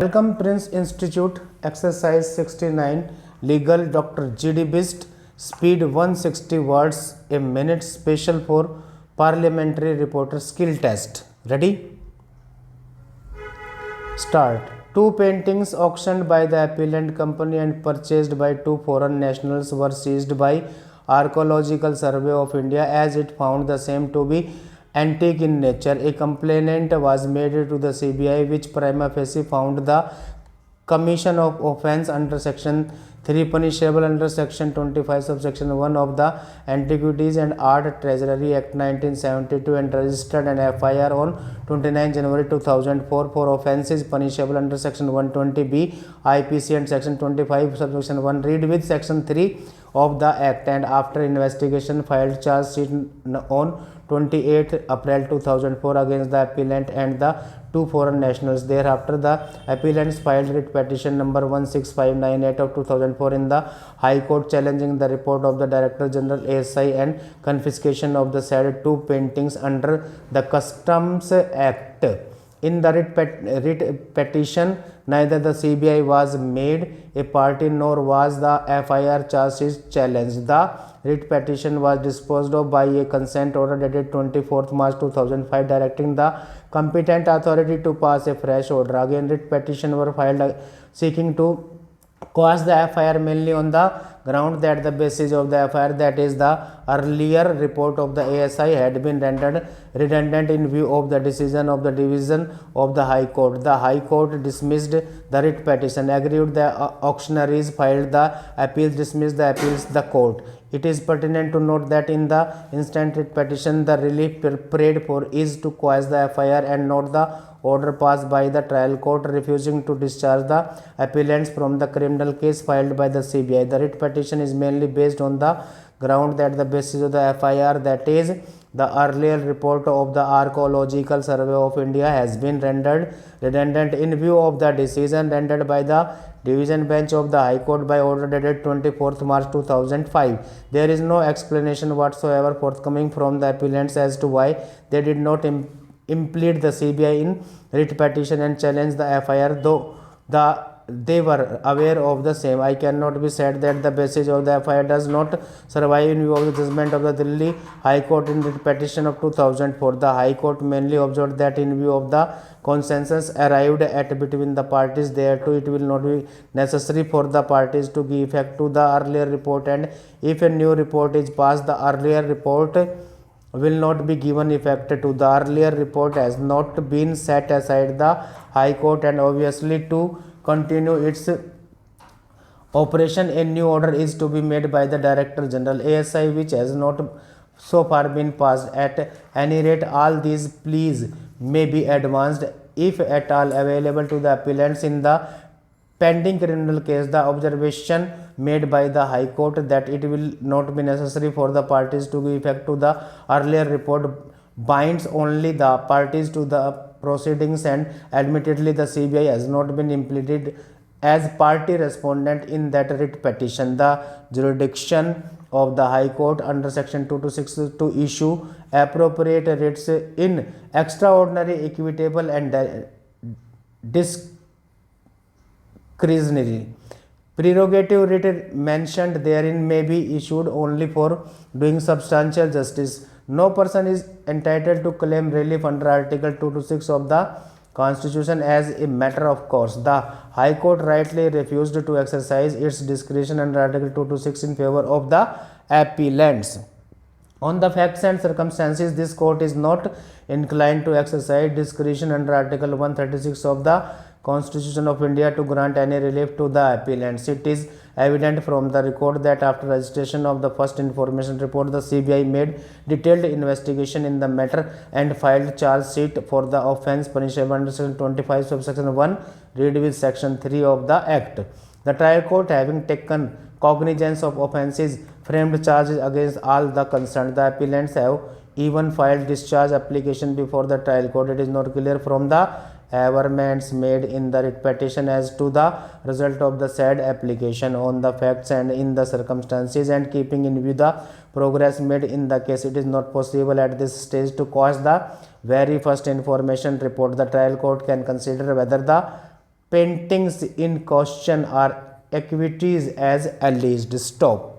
Welcome Prince Institute, exercise 69, legal Dr. G.D. Bist, speed 160 words a minute, special for parliamentary reporter skill test. Ready? Start. Two paintings auctioned by the appellant company and purchased by two foreign nationals were seized by Archaeological Survey of India as it found the same to be antique in nature. A complaint was made to the CBI which prima facie found the commission of offence under section 3 punishable under section 25 subsection 1 of the Antiquities and Art Treasury Act 1972 and registered an FIR on 29 January 2004 for offences punishable under section 120B IPC and section 25 subsection 1 read with section 3 of the act, and after investigation filed charge sheet on 28 April 2004 against the appellant and the two foreign nationals. Thereafter, the appellants filed writ petition number 16598 of 2004 in the High Court challenging the report of the Director General ASI and confiscation of the said two paintings under the Customs Act. In the writ petition, neither the CBI was made a party nor was the FIR charge sheet challenged. The writ petition was disposed of by a consent order dated 24th March 2005 directing the competent authority to pass a fresh order. Again, writ petition were filed seeking to quash the FIR mainly on the ground that the basis of the FIR, that is the earlier report of the ASI, had been rendered redundant in view of the decision of the division of the High Court. The High Court dismissed the writ petition, agreed the auctioneers filed the appeals, dismissed the appeals the court. It is pertinent to note that in the instant writ petition, the relief prayed for is to quash the FIR and not the order passed by the trial court refusing to discharge the appellants from the criminal case filed by the CBI. The writ petition is mainly based on the ground that the basis of the FIR, that is the earlier report of the Archaeological Survey of India, has been rendered redundant in view of the decision rendered by the Division Bench of the High Court by order dated 24th March 2005. There is no explanation whatsoever forthcoming from the appellants as to why they did not implead the CBI in writ petition and challenge the FIR, though they were aware of the same. I cannot be said that the basis of the FIR does not survive in view of the judgment of the Delhi High Court in writ petition of 2004. The High Court mainly observed that in view of the consensus arrived at between the parties thereto, it will not be necessary for the parties to give effect to the earlier report, and if a new report is passed, the earlier report will not be given effect to. The earlier report has not been set aside the High Court, and obviously to continue its operation a new order is to be made by the Director General ASI, which has not so far been passed. At any rate, all these pleas may be advanced if at all available to the appellants in the pending criminal case. The observation made by the High Court that it will not be necessary for the parties to give effect to the earlier report binds only the parties to the proceedings, and admittedly the CBI has not been implemented as party respondent in that writ petition. The jurisdiction of the High Court under section 226 to issue appropriate writs in extraordinary, equitable and discretionary prerogative writ mentioned therein may be issued only for doing substantial justice. No person is entitled to claim relief under Article 226 of the Constitution as a matter of course. The High Court rightly refused to exercise its discretion under Article 226 in favor of the appellants. On the facts and circumstances, this court is not inclined to exercise discretion under Article 136 of the Constitution of India to grant any relief to the appellants. It is evident from the record that after registration of the first information report, the CBI made detailed investigation in the matter and filed charge sheet for the offence punishable under section 25 subsection 1 read with section 3 of the Act. The trial court, having taken cognizance of offences, framed charges against all the concerned. The appellants have even filed discharge application before the trial court. It is not clear from the averments made in the writ petition as to the result of the said application. On the facts and in the circumstances, and keeping in view the progress made in the case, it is not possible at this stage to quash the very first information report. The trial court can consider whether the paintings in question are activities as alleged. Stop.